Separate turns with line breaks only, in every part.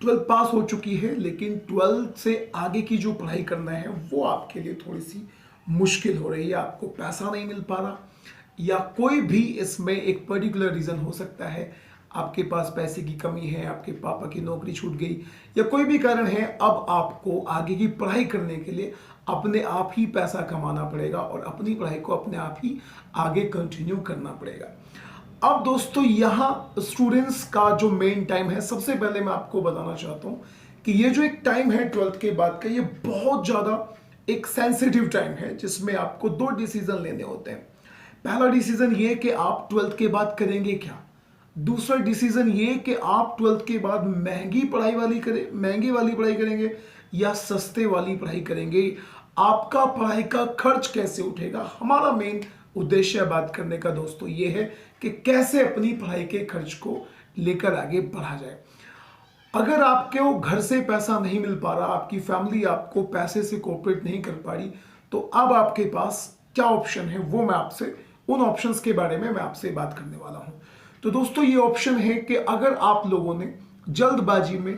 Twelfth pass हो चुकी है, लेकिन ट्वेल्थ से आगे की जो पढ़ाई करना है वो आपके लिए थोड़ी सी मुश्किल हो रही है, आपको पैसा नहीं मिल पा रहा, या कोई भी इसमें एक पर्टिकुलर रीज़न हो सकता है। आपके पास पैसे की कमी है, आपके पापा की नौकरी छूट गई, या कोई भी कारण है, अब आपको आगे की पढ़ाई करने के लिए अपने आप ही पैसा कमाना पड़ेगा और अपनी पढ़ाई को अपने आप ही आगे कंटिन्यू करना पड़ेगा। अब दोस्तों यहाँ स्टूडेंट्स का जो मेन टाइम है, सबसे पहले मैं आपको बताना चाहता हूँ कि ये जो एक टाइम है ट्वेल्थ के बाद का, ये बहुत ज़्यादा एक सेंसिटिव टाइम है जिसमें आपको दो डिसीजन लेने होते हैं। पहला डिसीजन ये कि आप ट्वेल्थ के बाद करेंगे क्या। दूसरा डिसीजन ये कि आप ट्वेल्थ के बाद महंगी वाली पढ़ाई करेंगे या सस्ते वाली पढ़ाई करेंगे। आपका पढ़ाई का खर्च कैसे उठेगा। हमारा मेन उद्देश्य बात करने का दोस्तों ये है कि कैसे अपनी पढ़ाई के खर्च को लेकर आगे बढ़ा जाए। अगर आपके वो घर से पैसा नहीं मिल पा रहा, आपकी फैमिली आपको पैसे से कोऑपरेट नहीं कर पा रही, तो अब आपके पास क्या ऑप्शन है, वो मैं आपसे उन ऑप्शंस के बारे में मैं आपसे बात करने वाला हूं। तो दोस्तों ये ऑप्शन है कि अगर आप लोगों ने जल्दबाजी में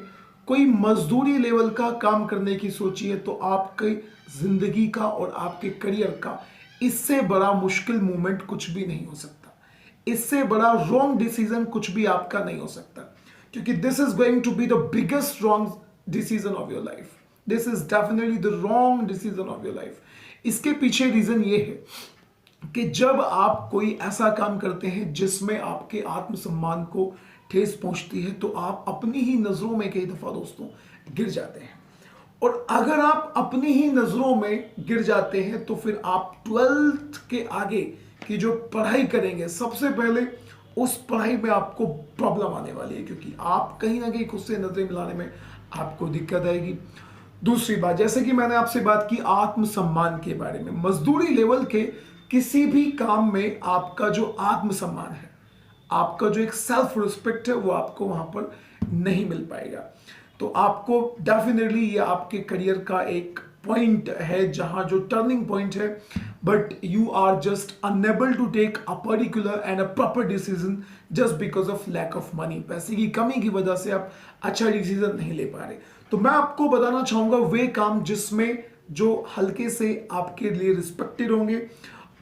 कोई मजदूरी लेवल का काम करने की सोची है, तो आपकी जिंदगी का और आपके करियर का इससे बड़ा मुश्किल मूवमेंट कुछ भी नहीं हो सकता। इससे बड़ा रॉन्ग डिसीजन कुछ भी आपका नहीं हो सकता, क्योंकि this is going to be the biggest wrong decision of your life. This is definitely the wrong decision of your life. इसके पीछे रीजन ये है कि जब आप कोई ऐसा काम करते हैं जिसमें आपके आत्मसम्मान को ठेस पहुंचती है, तो आप अपनी ही नजरों में कई दफा दोस्तों गिर जाते हैं। और अगर आप अपनी ही नजरों में गिर जाते हैं, तो फिर आप ट्वेल्थ के आगे की जो पढ़ाई करेंगे, सबसे पहले उस पढ़ाई में आपको प्रॉब्लम आने वाली है, क्योंकि आप कहीं ना कहीं खुद से नजरें मिलाने में आपको दिक्कत आएगी। दूसरी बात, जैसे कि मैंने आपसे बात की आत्मसम्मान के बारे में, मजदूरी लेवल के किसी भी काम में आपका जो आत्मसम्मान है, आपका जो एक सेल्फ रिस्पेक्ट है, वो आपको वहां पर नहीं मिल पाएगा। तो आपको डेफिनेटली ये आपके करियर का एक पॉइंट है, जहां जो टर्निंग पॉइंट है, but you are just unable to take a particular and a proper decision just because of lack of money. पैसे की कमी की वजह से आप अच्छा डिसीजन नहीं ले पा रहे। तो मैं आपको बताना चाहूंगा वे काम जिसमें जो हल्के से आपके लिए रिस्पेक्टेड होंगे,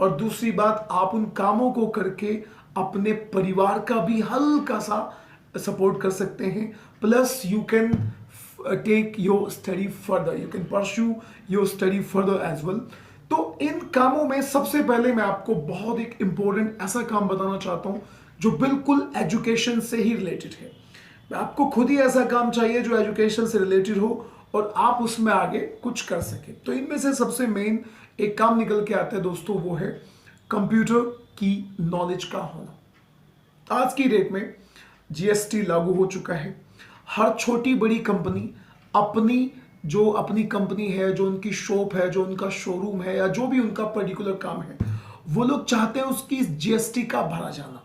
और दूसरी बात, आप उन कामों को करके अपने परिवार का भी हल्का सा सपोर्ट कर सकते हैं, plus you can take your study further, you can pursue your study further as well. तो इन कामों में सबसे पहले मैं आपको बहुत एक इंपॉर्टेंट ऐसा काम बताना चाहता हूं जो बिल्कुल एजुकेशन से ही रिलेटेड है। आपको खुद ही ऐसा काम चाहिए जो एजुकेशन से रिलेटेड हो और आप उसमें आगे कुछ कर सके। तो इनमें से सबसे मेन एक काम निकल के आता है दोस्तों, वो है कंप्यूटर की नॉलेज का होना। आज की डेट में जीएसटी लागू हो चुका है। हर छोटी बड़ी कंपनी अपनी कंपनी है, जो उनकी शॉप है, जो उनका शोरूम है, या जो भी उनका पर्टिकुलर काम है, वो लोग चाहते हैं उसकी जीएसटी का भरा जाना।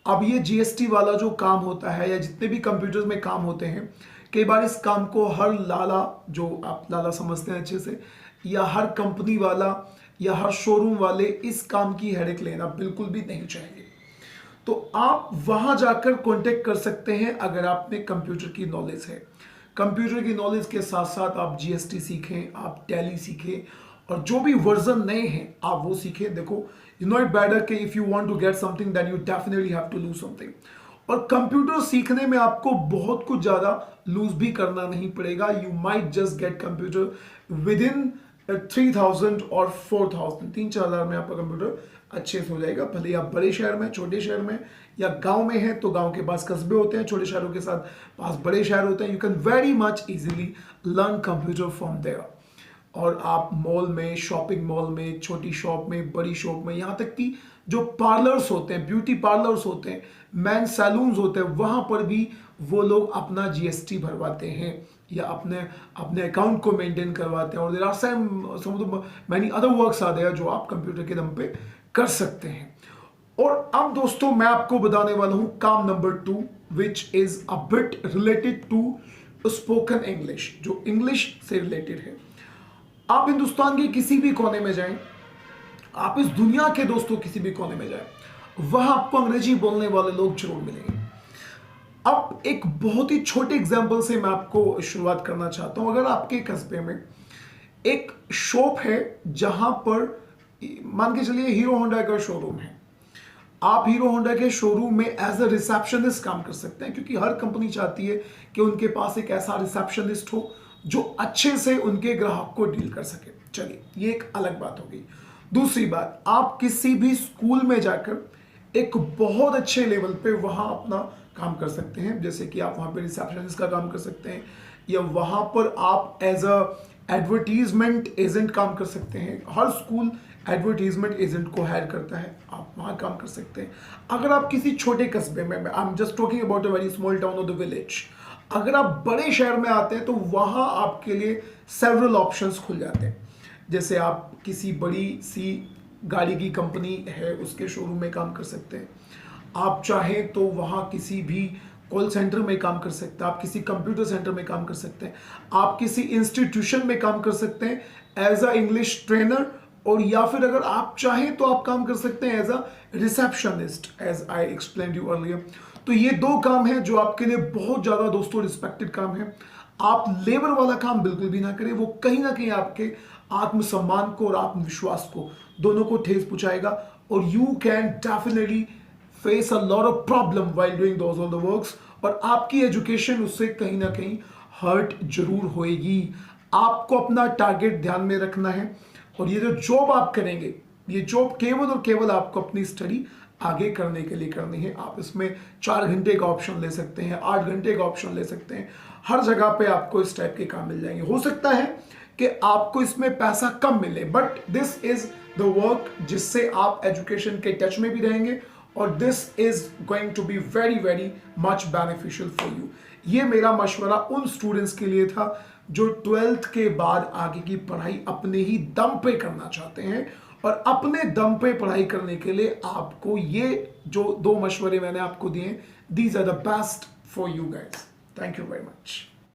अब ये जीएसटी वाला जो काम होता है, या जितने भी कंप्यूटर्स में काम होते हैं, कई बार इस काम को हर लाला, जो आप लाला समझते हैं अच्छे से, या हर कंपनी वाला या हर शोरूम वाले इस काम की हेडेक लेना बिल्कुल भी नहीं चाहेंगे। तो आप वहां जाकर कांटेक्ट कर सकते हैं अगर आप में कंप्यूटर की नॉलेज है। कंप्यूटर की नॉलेज के साथ साथ आप जीएसटी सीखें, आप टैली सीखें, और जो भी वर्जन नए हैं आप वो सीखें। देखो, यू नो इट बेटर कि if you want to get something then you definitely have to lose something. और कंप्यूटर सीखने में आपको बहुत कुछ ज्यादा लूज भी करना नहीं पड़ेगा। You might just get computer with in 3000 और 4000, 3-4 में आपका कंप्यूटर अच्छे से हो जाएगा। भले आप बड़े शहर में, छोटे शहर में, या गांव में हैं, तो गांव के पास कस्बे होते हैं, छोटे शहरों के साथ पास बड़े शहर होते हैं। You can very much easily learn computer from there. और आप मॉल में, शॉपिंग मॉल में, छोटी शॉप में, बड़ी शॉप में, यहाँ तक कि जो पार्लर्स होते हैं, ब्यूटी पार्लर्स होते हैं, मैन सैलून्स होते हैं, वहाँ पर भी वो लोग अपना जीएसटी भरवाते हैं या अपने अकाउंट को मेंटेन करवाते हैं। और there are some many other works are there जो आप कंप्यूटर के दम पे कर सकते हैं। और अब दोस्तों मैं आपको बताने वाला हूं काम number 2, which is a bit related to spoken English, जो इंग्लिश से रिलेटेड है। आप हिंदुस्तान के किसी भी कोने में जाएं, आप इस दुनिया के दोस्तों किसी भी कोने में जाएं, वहां आपको अंग्रेजी बोलने वाले लोग जरूर मिलेंगे। अब एक बहुत ही छोटे एग्जाम्पल से मैं आपको शुरुआत करना चाहता हूं। अगर आपके कस्बे में एक शॉप है जहां पर मान के चलिए हीरो होंडा का शोरूम है, आप हीरो होंडा के शोरूम में एज अ रिसेप्शनिस्ट काम कर सकते हैं, क्योंकि हर कंपनी चाहती है कि उनके पास एक ऐसा रिसेप्शनिस्ट हो जो अच्छे से उनके ग्राहक को डील कर सके। चलिए, ये एक अलग बात हो गई। दूसरी बात, आप किसी भी स्कूल में जाकर एक बहुत अच्छे लेवल पे वहां अपना काम कर सकते हैं, जैसे कि आप वहां पे रिसेप्शनिस्ट का काम कर सकते हैं, या वहां पर आप एज अ एडवर्टीजमेंट एजेंट काम कर सकते हैं। हर स्कूल एडवर्टीजमेंट एजेंट को हायर करता है, आप वहां काम कर सकते हैं। अगर आप किसी छोटे कस्बे में, I am just talking about a very small town of the village, अगर आप बड़े शहर में आते हैं तो वहां आपके लिए सेवरल ऑप्शंस खुल जाते हैं। जैसे आप किसी बड़ी सी गाड़ी की कंपनी है उसके शोरूम में काम कर सकते हैं, आप चाहें तो वहां किसी भी कॉल सेंटर में काम कर सकते हैं, आप किसी कंप्यूटर सेंटर में काम कर सकते हैं, आप किसी इंस्टीट्यूशन में काम कर सकते हैं एज अ इंग्लिश ट्रेनर, और या फिर अगर आप चाहें तो आप काम कर सकते हैं as a receptionist, as I explain you earlier. तो ये दो काम है जो आपके लिए बहुत ज्यादा दोस्तों रिस्पेक्टेड काम है। आप लेबर वाला काम बिल्कुल भी ना करें, वो कहीं ना कहीं आपके आत्मसम्मान को और आत्मविश्वास को दोनों को ठेस पहुंचाएगा, और you can definitely face a lot of problem while doing those all the works, और आपकी एजुकेशन उससे कहीं ना कहीं हर्ट जरूर होएगी। आपको अपना टारगेट ध्यान में रखना है, और ये जो जॉब आप करेंगे, ये जॉब केवल और केवल आपको अपनी स्टडी आगे करने के लिए करनी है। आप इसमें 4 घंटे का ऑप्शन ले सकते हैं, 8 घंटे का ऑप्शन ले सकते हैं, हर जगह पे आपको इस टाइप के काम मिल जाएंगे। हो सकता है कि आपको इसमें पैसा कम मिले, but this is the work जिससे आप एजुकेशन के टच में भी रहेंगे, और this is going to be very very much beneficial for you. ये मेरा मशवरा उन स्टूडेंट्स के लिए था जो 12th के बाद आगे की पढ़ाई अपने ही दम पे करना चाहते हैं, और अपने दम पे पढ़ाई करने के लिए आपको ये जो 2 मशवरे मैंने आपको दिए, these are the best for you guys. Thank you very much.